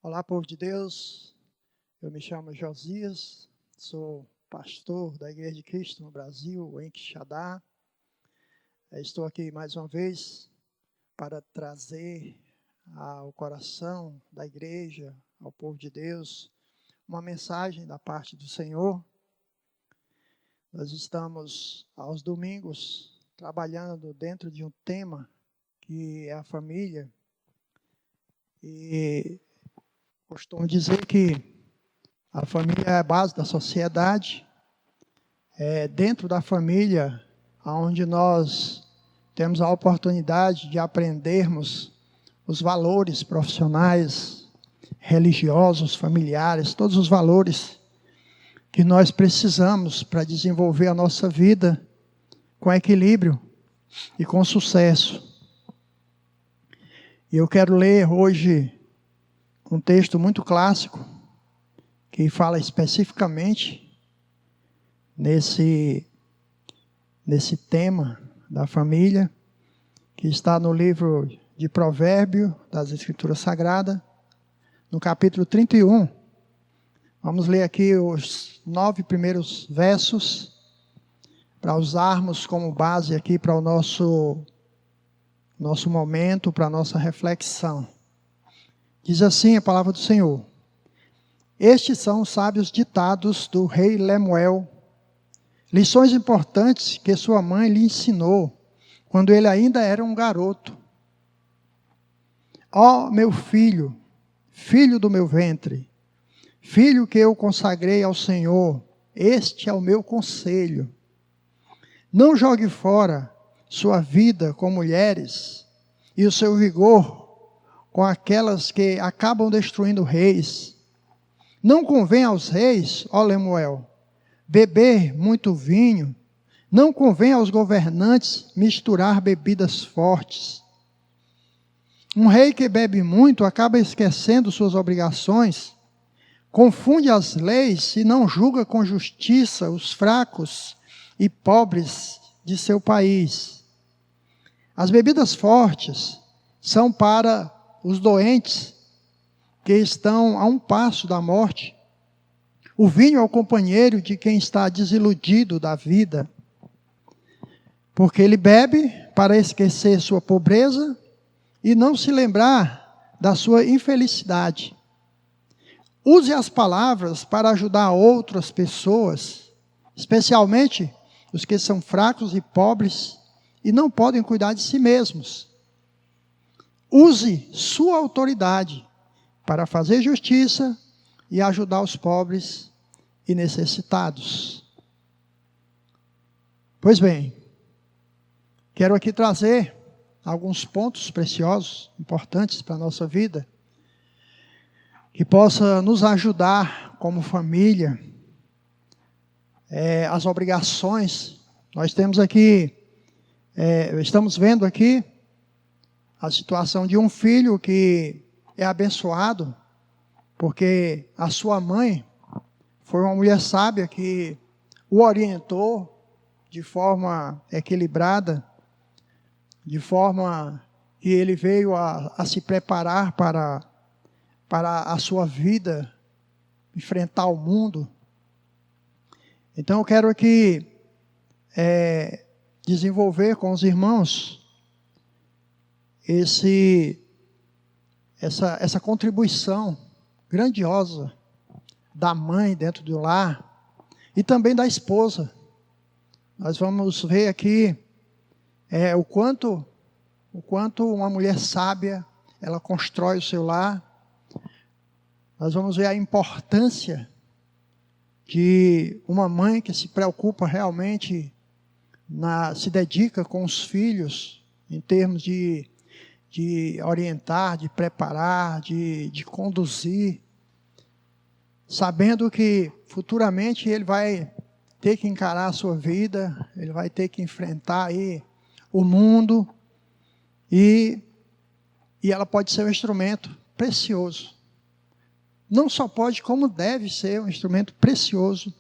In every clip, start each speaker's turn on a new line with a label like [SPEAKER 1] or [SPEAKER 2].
[SPEAKER 1] Olá, povo de Deus. Eu me chamo Josias, sou pastor da Igreja de Cristo no Brasil, em Quixadá. Estou aqui mais uma vez para trazer ao coração da igreja, ao povo de Deus, uma mensagem da parte do Senhor. Nós estamos aos domingos trabalhando dentro de um tema que é a família. E costumo dizer que a família é a base da sociedade. É dentro da família onde nós temos a oportunidade de aprendermos os valores profissionais, religiosos, familiares, todos os valores que nós precisamos para desenvolver a nossa vida com equilíbrio e com sucesso. E eu quero ler hoje um texto muito clássico que fala especificamente nesse tema da família, que está no livro de Provérbios das Escrituras Sagradas, no capítulo 31. Vamos ler aqui os 9 primeiros versos, para usarmos como base aqui para o nosso momento, para a nossa reflexão. Diz assim a palavra do Senhor: Estes são os sábios ditados do rei Lemuel, lições importantes que sua mãe lhe ensinou quando ele ainda era um garoto. Ó meu filho, filho do meu ventre, filho que eu consagrei ao Senhor, este é o meu conselho. Não jogue fora sua vida com mulheres e o seu vigor com aquelas que acabam destruindo reis. Não convém aos reis, ó Lemuel, beber muito vinho. Não convém aos governantes misturar bebidas fortes. Um rei que bebe muito acaba esquecendo suas obrigações, confunde as leis e não julga com justiça os fracos e pobres de seu país. As bebidas fortes são para os doentes que estão a um passo da morte. O vinho é o companheiro de quem está desiludido da vida, porque ele bebe para esquecer sua pobreza e não se lembrar da sua infelicidade. Use as palavras para ajudar outras pessoas, especialmente os que são fracos e pobres e não podem cuidar de si mesmos. Use sua autoridade para fazer justiça e ajudar os pobres e necessitados. Pois bem, quero aqui trazer alguns pontos preciosos, importantes para a nossa vida, que possa nos ajudar como família. As obrigações, nós temos aqui, estamos vendo aqui a situação de um filho que é abençoado, porque a sua mãe foi uma mulher sábia que o orientou de forma equilibrada, de forma que ele veio a se preparar para a sua vida, enfrentar o mundo. Então eu quero aqui desenvolver com os irmãos essa contribuição grandiosa da mãe dentro do lar e também da esposa. Nós vamos ver aqui o quanto uma mulher sábia, ela constrói o seu lar. Nós vamos ver a importância de uma mãe que se preocupa realmente, se dedica com os filhos, em termos de orientar, de preparar, de conduzir, sabendo que futuramente ele vai ter que encarar a sua vida, ele vai ter que enfrentar aí o mundo, e ela pode ser um instrumento precioso. Não só pode, como deve ser um instrumento precioso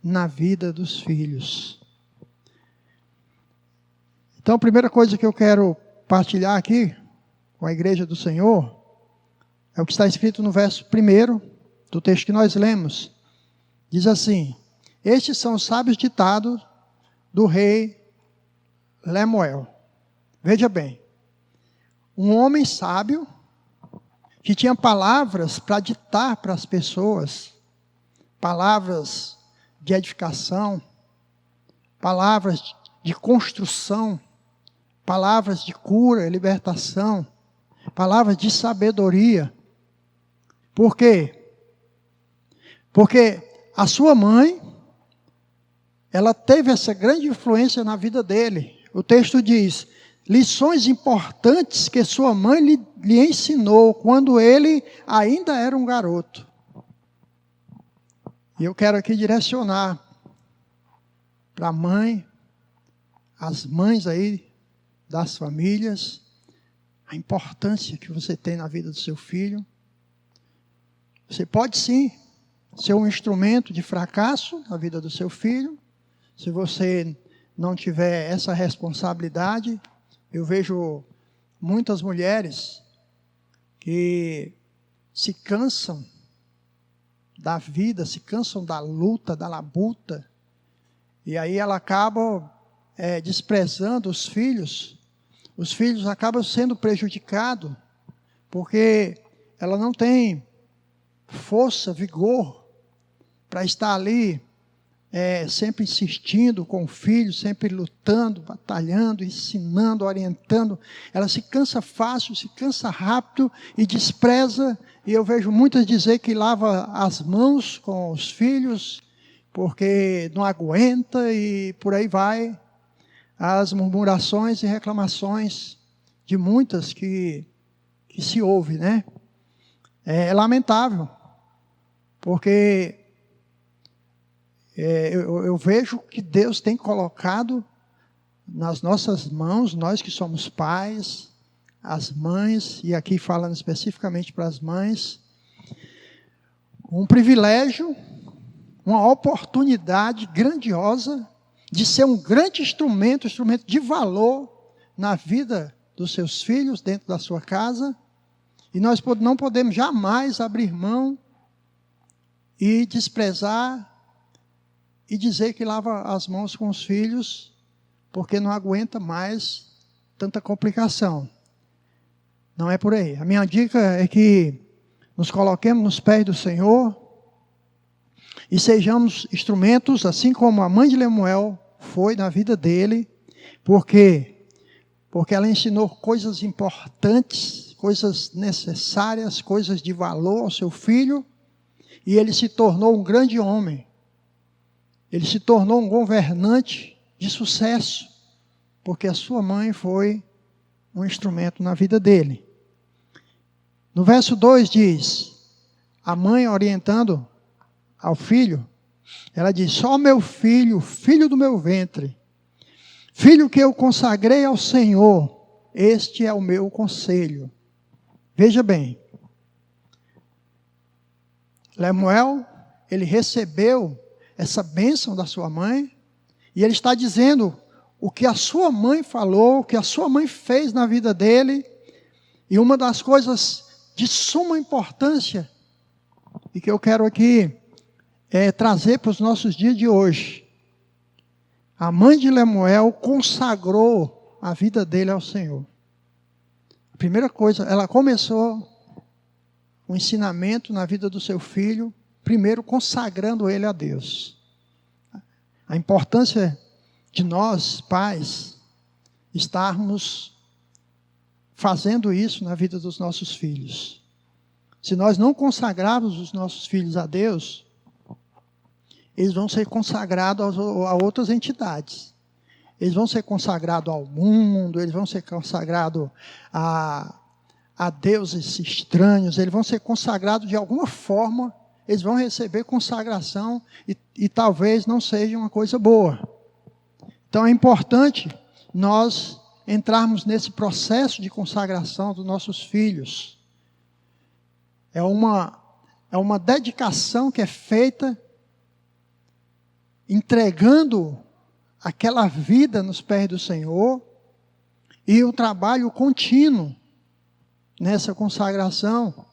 [SPEAKER 1] na vida dos filhos. Então, a primeira coisa que eu quero partilhar aqui com a igreja do Senhor É o que está escrito no verso 1 do texto que nós lemos. Diz assim: estes são os sábios ditados do rei Lemuel. Veja bem, um homem sábio que tinha palavras para ditar para as pessoas, palavras de edificação, palavras de construção, palavras de cura, libertação, palavras de sabedoria. Por quê? Porque a sua mãe, ela teve essa grande influência na vida dele. O texto diz: lições importantes que sua mãe lhe ensinou quando ele ainda era um garoto. E eu quero aqui direcionar para a mãe, as mães aí das famílias, a importância que você tem na vida do seu filho. Você pode sim ser um instrumento de fracasso na vida do seu filho, se você não tiver essa responsabilidade. Eu vejo muitas mulheres que se cansam da vida, se cansam da luta, da labuta, e aí ela acaba desprezando os filhos acabam sendo prejudicados, porque ela não tem força, vigor, para estar ali, sempre insistindo com o filho, sempre lutando, batalhando, ensinando, orientando. Ela se cansa fácil, se cansa rápido e despreza. E eu vejo muitas dizer que lava as mãos com os filhos, porque não aguenta, e por aí vai. As murmurações e reclamações de muitas que se ouve, né? É lamentável, porque eu vejo que Deus tem colocado nas nossas mãos, nós que somos pais, as mães, e aqui falando especificamente para as mães, um privilégio, uma oportunidade grandiosa de ser um grande instrumento de valor na vida dos seus filhos, dentro da sua casa. E nós não podemos jamais abrir mão e desprezar e dizer que lava as mãos com os filhos, porque não aguenta mais tanta complicação. Não é por aí. A minha dica é que nos coloquemos nos pés do Senhor e sejamos instrumentos, assim como a mãe de Lemuel foi na vida dele. Por quê? Porque ela ensinou coisas importantes, coisas necessárias, coisas de valor ao seu filho, e ele se tornou um grande homem. Ele se tornou um governante de sucesso, porque a sua mãe foi um instrumento na vida dele. No verso 2 diz, a mãe orientando ao filho, ela diz: só meu filho, filho do meu ventre, filho que eu consagrei ao Senhor, este é o meu conselho. Veja bem, Lemuel, ele recebeu essa bênção da sua mãe, e ele está dizendo o que a sua mãe falou, o que a sua mãe fez na vida dele. E uma das coisas de suma importância, e que eu quero aqui trazer para os nossos dias de hoje, a mãe de Lemuel consagrou a vida dele ao Senhor. A primeira coisa, ela começou o ensinamento na vida do seu filho, primeiro consagrando ele a Deus. A importância de nós, pais, estarmos fazendo isso na vida dos nossos filhos. Se nós não consagrarmos os nossos filhos a Deus, eles vão ser consagrados a outras entidades. Eles vão ser consagrados ao mundo, eles vão ser consagrados a deuses estranhos, eles vão ser consagrados de alguma forma, eles vão receber consagração e talvez não seja uma coisa boa. Então é importante nós entrarmos nesse processo de consagração dos nossos filhos. É uma dedicação que é feita entregando aquela vida nos pés do Senhor, e o trabalho contínuo nessa consagração.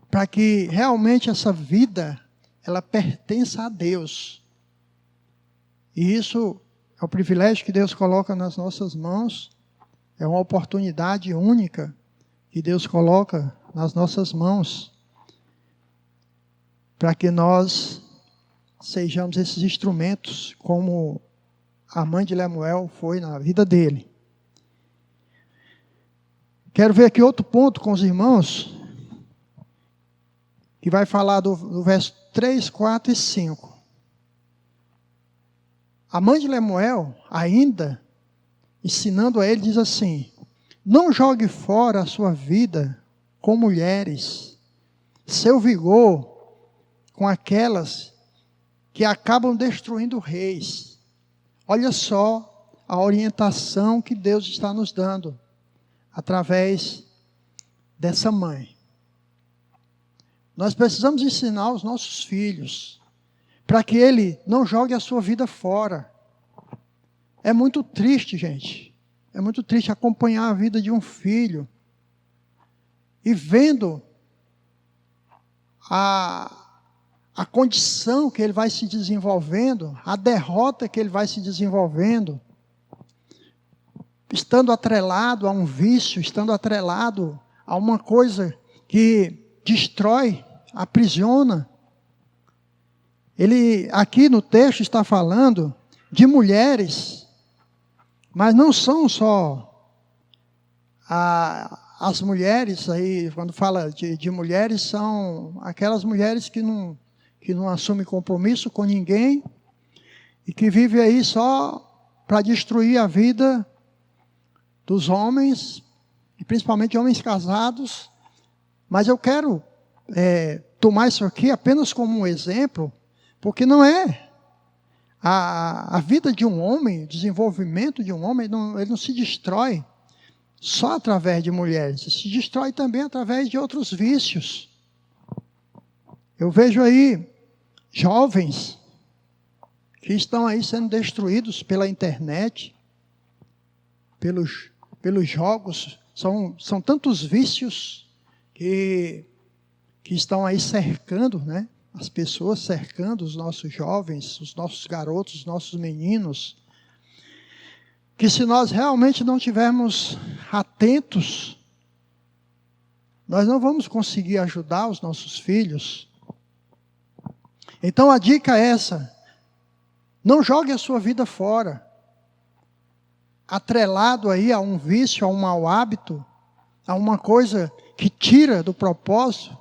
[SPEAKER 1] para que realmente essa vida, ela pertença a Deus. E isso é o privilégio que Deus coloca nas nossas mãos, é uma oportunidade única que Deus coloca nas nossas mãos, para que nós sejamos esses instrumentos, como a mãe de Lemuel foi na vida dele. Quero ver aqui outro ponto com os irmãos, que vai falar do verso 3, 4 e 5. A mãe de Lemuel, ainda, ensinando a ele, diz assim: não jogue fora a sua vida com mulheres, seu vigor com aquelas que acabam destruindo reis. Olha só a orientação que Deus está nos dando, através dessa mãe. Nós precisamos ensinar os nossos filhos, para que ele não jogue a sua vida fora. É muito triste, gente. É muito triste acompanhar a vida de um filho e vendo a condição que ele vai se desenvolvendo, a derrota que ele vai se desenvolvendo, estando atrelado a um vício, estando atrelado a uma coisa que destrói, aprisiona. Ele aqui no texto está falando de mulheres, mas não são só as mulheres aí, quando fala de mulheres, são aquelas mulheres que não assumem compromisso com ninguém e que vivem aí só para destruir a vida dos homens, e principalmente homens casados. Mas eu quero tomar isso aqui apenas como um exemplo, porque não é a vida de um homem, o desenvolvimento de um homem, ele não se destrói só através de mulheres, se destrói também através de outros vícios. Eu vejo aí jovens que estão aí sendo destruídos pela internet, pelos jogos. São tantos vícios que estão aí cercando, né? As pessoas cercando os nossos jovens, os nossos garotos, os nossos meninos, que se nós realmente não tivermos atentos, nós não vamos conseguir ajudar os nossos filhos. Então a dica é essa: não jogue a sua vida fora, atrelado aí a um vício, a um mau hábito, a uma coisa que tira do propósito,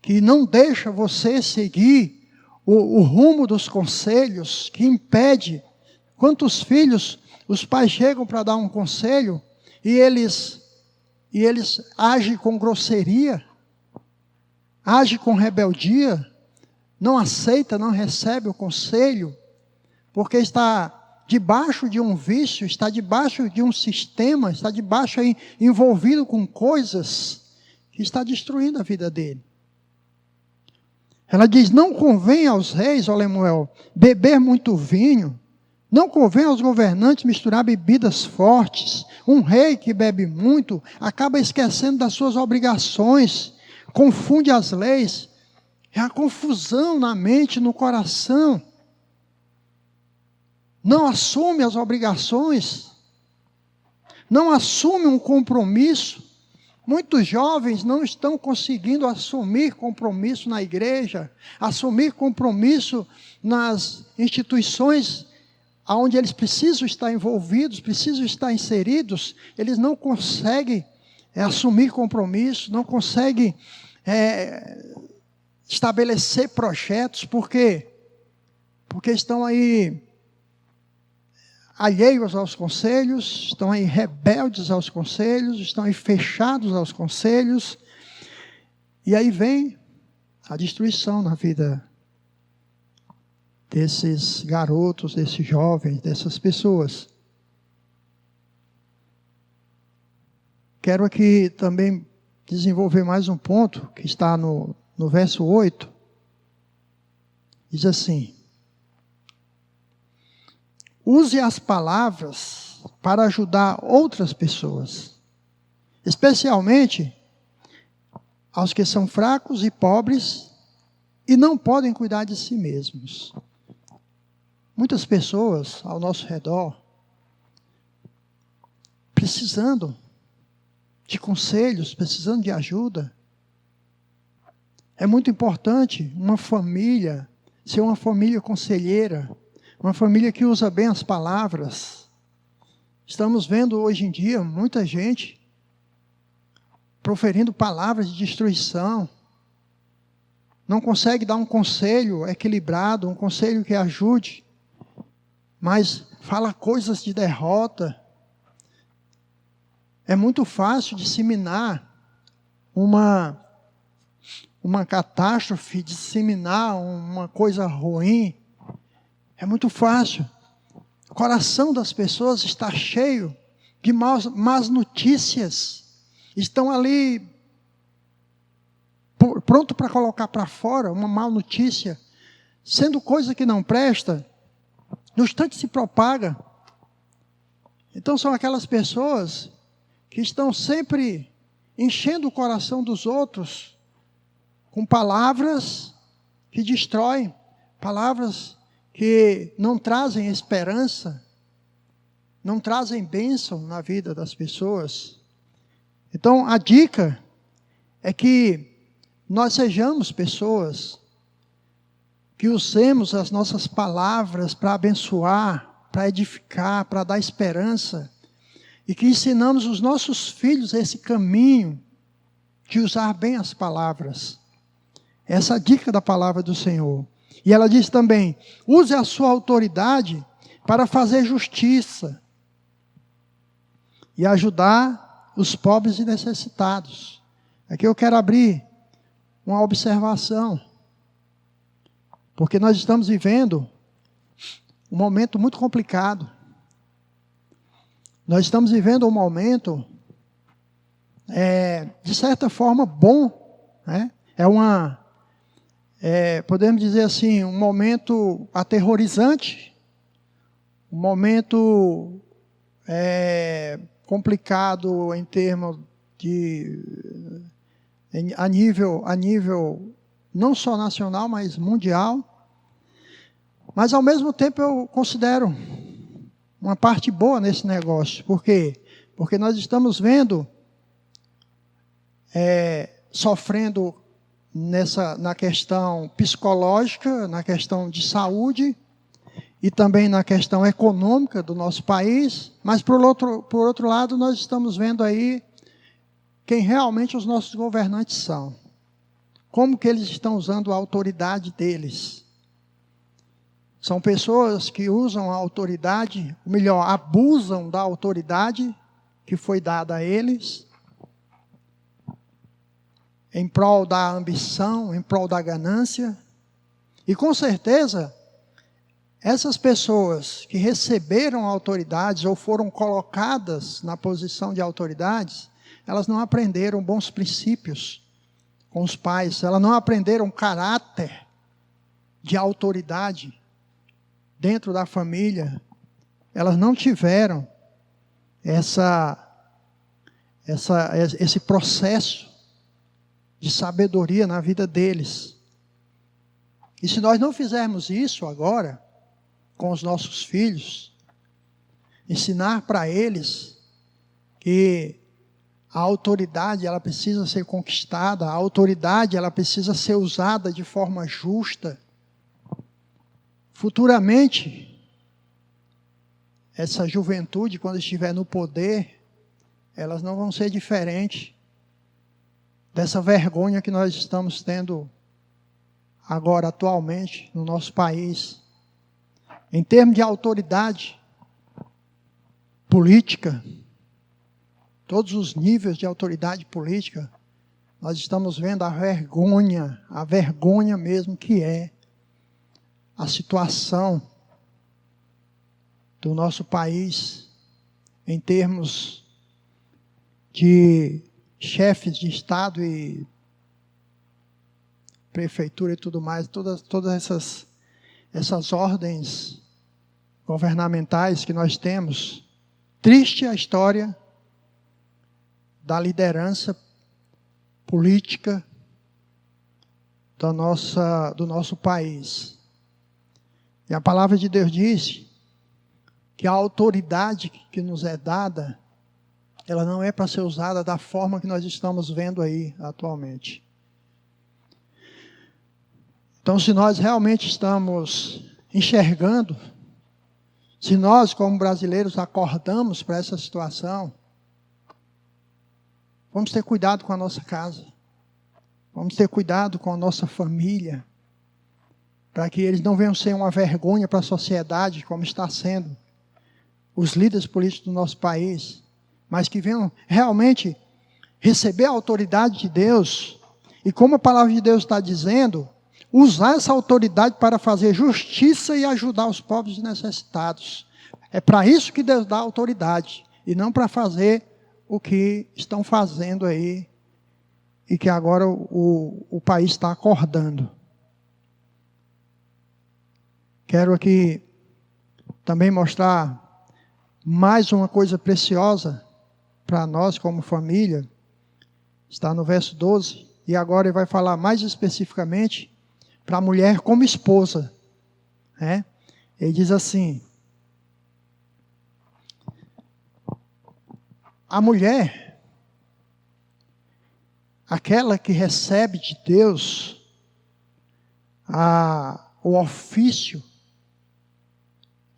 [SPEAKER 1] que não deixa você seguir o rumo dos conselhos, que impede. Quantos filhos os pais chegam para dar um conselho e eles agem com grosseria, agem com rebeldia, não aceita, não recebe o conselho, porque está debaixo de um vício, está debaixo de um sistema, está debaixo aí, envolvido com coisas que está destruindo a vida dele. Ela diz: não convém aos reis, ó Lemuel, beber muito vinho, não convém aos governantes misturar bebidas fortes. Um rei que bebe muito acaba esquecendo das suas obrigações, confunde as leis, é a confusão na mente, no coração. Não assume as obrigações, não assume um compromisso. Muitos jovens não estão conseguindo assumir compromisso na igreja, assumir compromisso nas instituições onde eles precisam estar envolvidos, precisam estar inseridos. Eles não conseguem assumir compromisso, não conseguem estabelecer projetos. Por quê? Porque estão aí alheios aos conselhos, estão aí rebeldes aos conselhos, estão aí fechados aos conselhos, e aí vem a destruição na vida desses garotos, desses jovens, dessas pessoas. Quero aqui também desenvolver mais um ponto, que está no verso 8, diz assim: use as palavras para ajudar outras pessoas, especialmente aos que são fracos e pobres e não podem cuidar de si mesmos. Muitas pessoas ao nosso redor precisando de conselhos, precisando de ajuda. É muito importante uma família ser uma família conselheira, uma família que usa bem as palavras. Estamos vendo hoje em dia muita gente proferindo palavras de destruição. Não consegue dar um conselho equilibrado, um conselho que ajude, mas fala coisas de derrota. É muito fácil disseminar uma catástrofe, disseminar uma coisa ruim. É muito fácil. O coração das pessoas está cheio de más notícias. Estão ali pronto para colocar para fora uma má notícia. Sendo coisa que não presta, no instante se propaga. Então são aquelas pessoas que estão sempre enchendo o coração dos outros com palavras que destroem, palavras que não trazem esperança, não trazem bênção na vida das pessoas. Então a dica é que nós sejamos pessoas que usemos as nossas palavras para abençoar, para edificar, para dar esperança, e que ensinamos os nossos filhos esse caminho de usar bem as palavras. Essa é a dica da palavra do Senhor. E ela diz também, use a sua autoridade para fazer justiça e ajudar os pobres e necessitados. Aqui eu quero abrir uma observação, porque nós estamos vivendo um momento muito complicado. Nós estamos vivendo um momento, de certa forma, bom, né? Podemos dizer assim, um momento aterrorizante, um momento complicado em termos de a nível não só nacional, mas mundial. Mas ao mesmo tempo eu considero uma parte boa nesse negócio. Por quê? Porque nós estamos vendo, sofrendo na questão psicológica, na questão de saúde e também na questão econômica do nosso país, mas por outro lado nós estamos vendo aí quem realmente os nossos governantes são. Como que eles estão usando a autoridade deles. São pessoas que usam a autoridade, ou melhor, abusam da autoridade que foi dada a eles, em prol da ambição, em prol da ganância. E com certeza, essas pessoas que receberam autoridades ou foram colocadas na posição de autoridades, elas não aprenderam bons princípios com os pais, elas não aprenderam caráter de autoridade dentro da família, elas não tiveram esse processo de sabedoria na vida deles. E se nós não fizermos isso agora, com os nossos filhos, ensinar para eles que a autoridade ela precisa ser conquistada, a autoridade ela precisa ser usada de forma justa. Futuramente, essa juventude, quando estiver no poder, elas não vão ser diferentes dessa vergonha que nós estamos tendo agora, atualmente, no nosso país. Em termos de autoridade política, todos os níveis de autoridade política, nós estamos vendo a vergonha mesmo que é a situação do nosso país em termos de chefes de Estado e prefeitura e tudo mais, todas essas ordens governamentais que nós temos. Triste a história da liderança política do nosso país. E a palavra de Deus diz que a autoridade que nos é dada, ela não é para ser usada da forma que nós estamos vendo aí atualmente. Então, se nós realmente estamos enxergando, se nós como brasileiros acordamos para essa situação, vamos ter cuidado com a nossa casa, vamos ter cuidado com a nossa família, para que eles não venham ser uma vergonha para a sociedade, como está sendo os líderes políticos do nosso país, mas que venham realmente receber a autoridade de Deus, e como a palavra de Deus está dizendo, usar essa autoridade para fazer justiça e ajudar os pobres e necessitados. É para isso que Deus dá autoridade, e não para fazer o que estão fazendo aí, e que agora o país está acordando. Quero aqui também mostrar mais uma coisa preciosa para nós como família. Está no verso 12, e agora ele vai falar mais especificamente para a mulher como esposa. Né? Ele diz assim: a mulher, aquela que recebe de Deus o ofício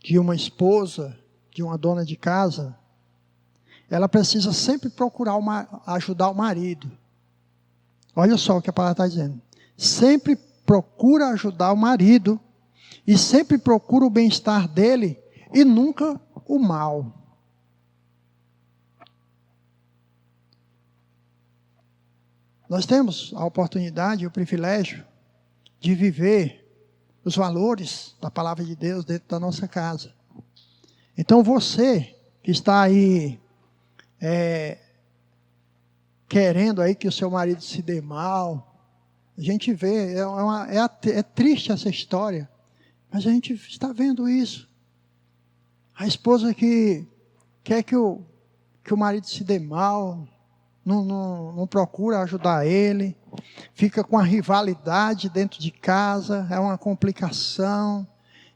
[SPEAKER 1] de uma esposa, de uma dona de casa, ela precisa sempre procurar ajudar o marido. Olha só o que a palavra está dizendo. Sempre procura ajudar o marido, e sempre procura o bem-estar dele, e nunca o mal. Nós temos a oportunidade e o privilégio de viver os valores da palavra de Deus dentro da nossa casa. Então você que está aí querendo aí que o seu marido se dê mal, a gente vê, é triste essa história, mas a gente está vendo isso. A esposa que quer que o marido se dê mal, não procura ajudar ele, fica com a rivalidade dentro de casa, é uma complicação,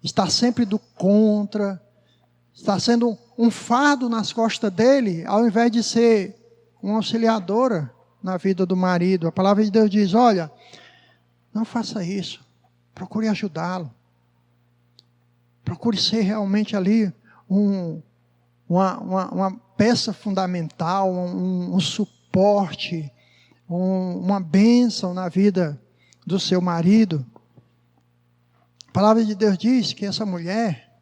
[SPEAKER 1] está sempre do contra, está sendo um fardo nas costas dele, ao invés de ser uma auxiliadora na vida do marido. A palavra de Deus diz: olha, não faça isso, procure ajudá-lo, procure ser realmente ali uma peça fundamental, um suporte, uma bênção na vida do seu marido. A palavra de Deus diz que essa mulher,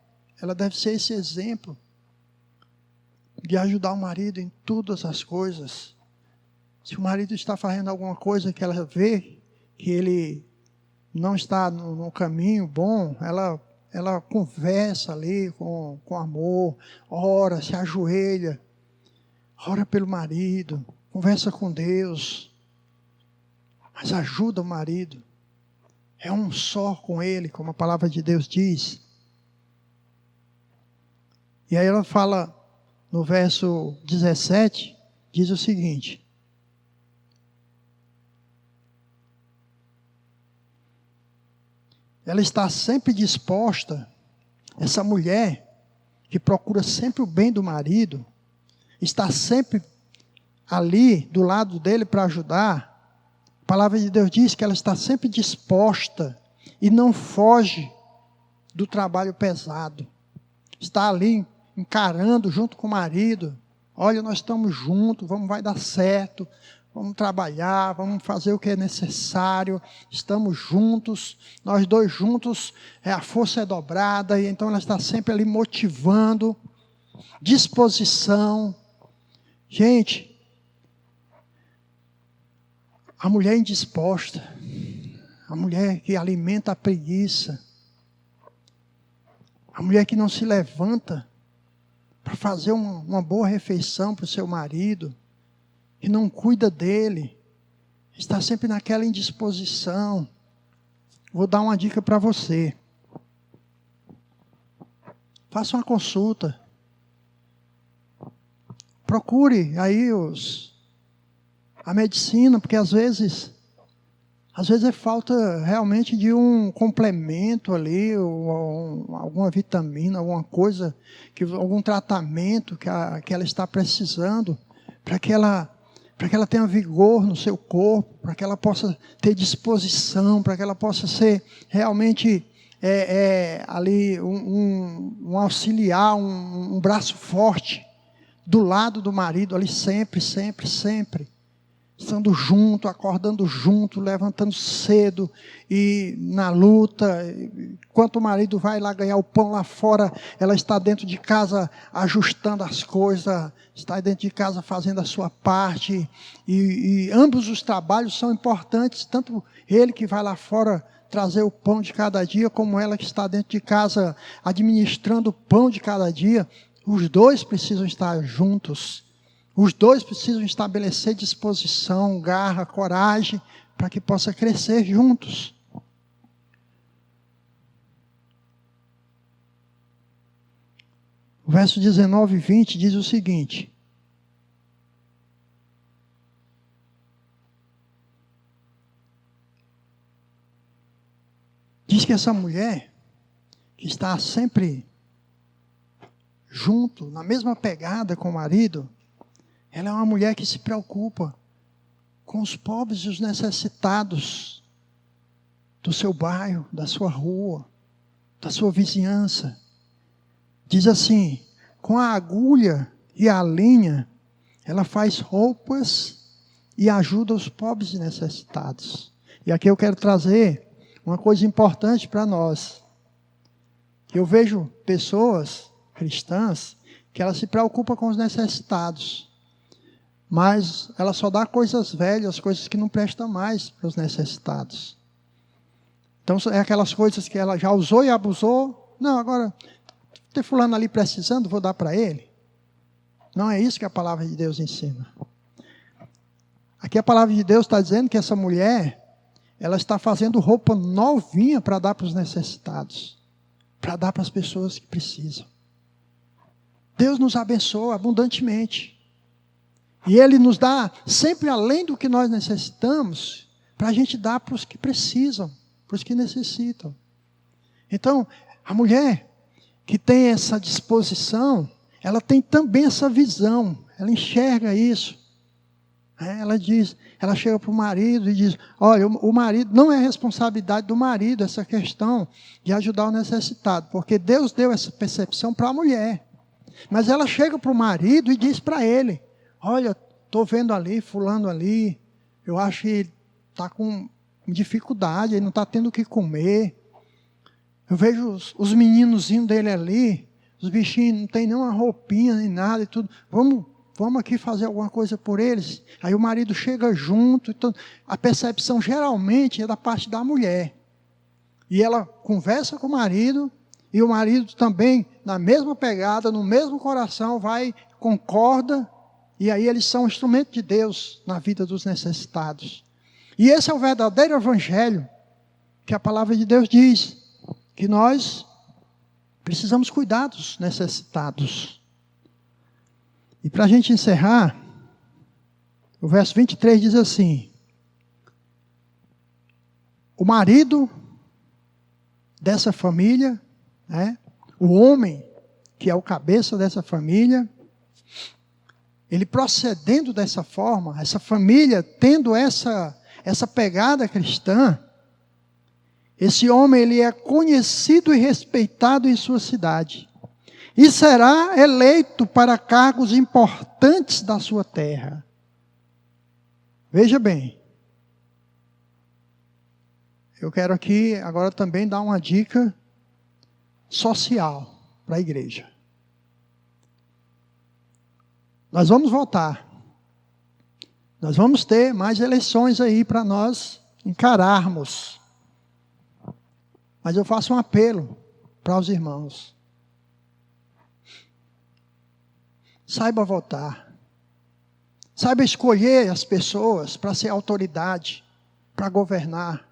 [SPEAKER 1] ela deve ser esse exemplo de ajudar o marido em todas as coisas. Se o marido está fazendo alguma coisa que ela vê que ele não está no caminho bom, ela conversa ali com amor, ora, se ajoelha, ora pelo marido, conversa com Deus, mas ajuda o marido. É um só com ele, como a palavra de Deus diz. E aí ela fala no verso 17, diz o seguinte: ela está sempre disposta, essa mulher que procura sempre o bem do marido, está sempre ali do lado dele para ajudar. A palavra de Deus diz que ela está sempre disposta e não foge do trabalho pesado. Está ali encarando junto com o marido. Olha, nós estamos juntos, vai dar certo. Vamos trabalhar, vamos fazer o que é necessário. Estamos juntos, nós dois juntos, a força é dobrada. E então ela está sempre ali motivando, disposição. Gente, a mulher indisposta, a mulher que alimenta a preguiça, a mulher que não se levanta para fazer uma boa refeição para o seu marido, que não cuida dele, está sempre naquela indisposição. Vou dar uma dica para você. Faça uma consulta. Procure aí a medicina, porque às vezes Às vezes é falta realmente de um complemento ali, ou alguma vitamina, alguma coisa, algum tratamento que ela está precisando, para que ela tenha vigor no seu corpo, para que ela possa ter disposição, para que ela possa ser realmente ali um auxiliar, um braço forte do lado do marido ali sempre, sempre, sempre. Estando junto, acordando junto, levantando cedo e na luta. Enquanto o marido vai lá ganhar o pão lá fora, ela está dentro de casa ajustando as coisas, está dentro de casa fazendo a sua parte. E ambos os trabalhos são importantes, tanto ele que vai lá fora trazer o pão de cada dia, como ela que está dentro de casa administrando o pão de cada dia. Os dois precisam estar juntos. Os dois precisam estabelecer disposição, garra, coragem, para que possa crescer juntos. O verso 19 e 20 diz o seguinte: diz que essa mulher, que está sempre junto, na mesma pegada com o marido, ela é uma mulher que se preocupa com os pobres e os necessitados do seu bairro, da sua rua, da sua vizinhança. Diz assim: com a agulha e a linha, ela faz roupas e ajuda os pobres e necessitados. E aqui eu quero trazer uma coisa importante para nós. Eu vejo pessoas cristãs que elas se preocupam com os necessitados, mas ela só dá coisas velhas, coisas que não prestam mais para os necessitados. Então, é aquelas coisas que ela já usou e abusou. Não, agora, tem fulano ali precisando, vou dar para ele. Não é isso que a palavra de Deus ensina. Aqui a palavra de Deus está dizendo que essa mulher, ela está fazendo roupa novinha para dar para os necessitados, para dar para as pessoas que precisam. Deus nos abençoa abundantemente. E Ele nos dá sempre além do que nós necessitamos, para a gente dar para os que precisam, para os que necessitam. Então, a mulher que tem essa disposição, ela tem também essa visão, ela enxerga isso. Ela diz, ela chega para o marido e diz: olha, o marido, não é responsabilidade do marido essa questão de ajudar o necessitado, porque Deus deu essa percepção para a mulher. Mas ela chega para o marido e diz para ele: olha, estou vendo ali, fulano ali, eu acho que ele está com dificuldade, ele não está tendo o que comer. Eu vejo os meninozinhos dele ali, os bichinhos não tem nenhuma roupinha nem nada e tudo. Vamos aqui fazer alguma coisa por eles. Aí o marido chega junto. Então, a percepção geralmente é da parte da mulher. E ela conversa com o marido, e o marido também, na mesma pegada, no mesmo coração, vai, concorda. E aí eles são instrumento de Deus na vida dos necessitados. E esse é o verdadeiro evangelho, que a palavra de Deus diz, que nós precisamos cuidar dos necessitados. E para a gente encerrar, o verso 23 diz assim: o marido dessa família, o homem que é o cabeça dessa família, ele procedendo dessa forma, essa família tendo essa pegada cristã, esse homem ele é conhecido e respeitado em sua cidade. E será eleito para cargos importantes da sua terra. Veja bem. Eu quero aqui agora também dar uma dica social para a igreja. Nós vamos votar. Nós vamos ter mais eleições aí para nós encararmos. Mas eu faço um apelo para os irmãos. Saiba votar. Saiba escolher as pessoas para ser autoridade, para governar.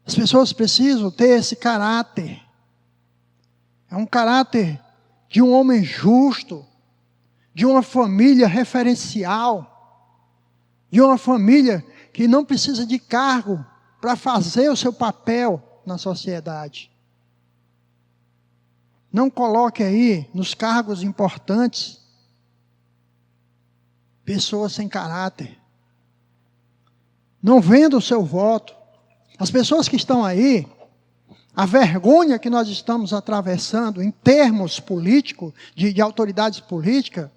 [SPEAKER 1] As pessoas precisam ter esse caráter. É um caráter de um homem justo, de uma família referencial, de uma família que não precisa de cargo para fazer o seu papel na sociedade. Não coloque aí nos cargos importantes pessoas sem caráter. Não venda o seu voto. As pessoas que estão aí, a vergonha que nós estamos atravessando em termos políticos, de autoridades políticas,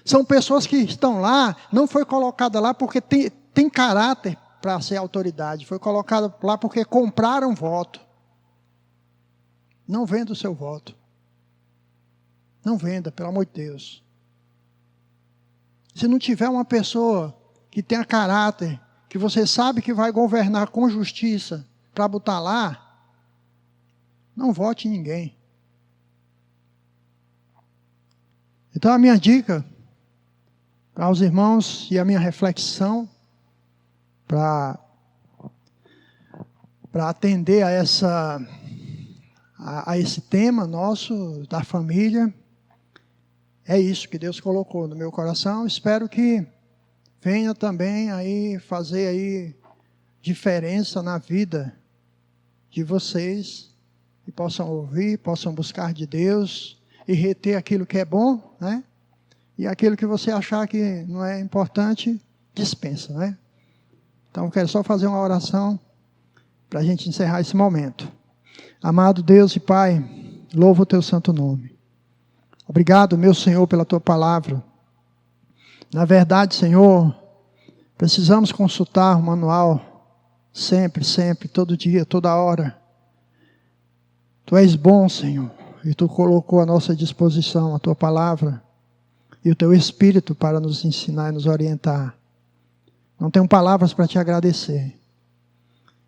[SPEAKER 1] são pessoas que estão lá, não foi colocada lá porque tem caráter para ser autoridade, foi colocada lá porque compraram voto. Não venda o seu voto. Não venda, pelo amor de Deus. Se não tiver uma pessoa que tenha caráter, que você sabe que vai governar com justiça, para botar lá, não vote em ninguém. Então a minha dica aos irmãos e a minha reflexão para atender a esse tema nosso da família, é isso que Deus colocou no meu coração. Espero que venha também aí fazer aí diferença na vida de vocês, e possam ouvir, possam buscar de Deus e reter aquilo que é bom, né? E aquilo que você achar que não é importante, dispensa, né? Então eu quero só fazer uma oração para a gente encerrar esse momento. Amado Deus e Pai, louvo o teu santo nome. Obrigado, meu Senhor, pela tua palavra. Na verdade, Senhor, precisamos consultar o manual sempre, sempre, todo dia, toda hora. Tu és bom, Senhor, e tu colocou à nossa disposição a tua palavra e o teu Espírito para nos ensinar e nos orientar. Não tenho palavras para te agradecer.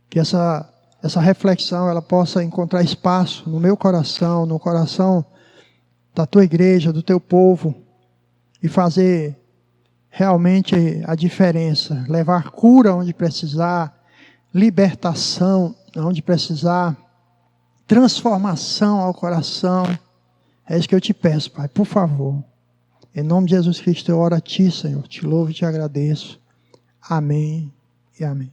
[SPEAKER 1] Que essa reflexão ela possa encontrar espaço no meu coração, no coração da tua igreja, do teu povo, e fazer realmente a diferença, levar cura onde precisar, libertação onde precisar, transformação ao coração. É isso que eu te peço, Pai, por favor. Em nome de Jesus Cristo eu oro a ti, Senhor, te louvo e te agradeço. Amém e amém.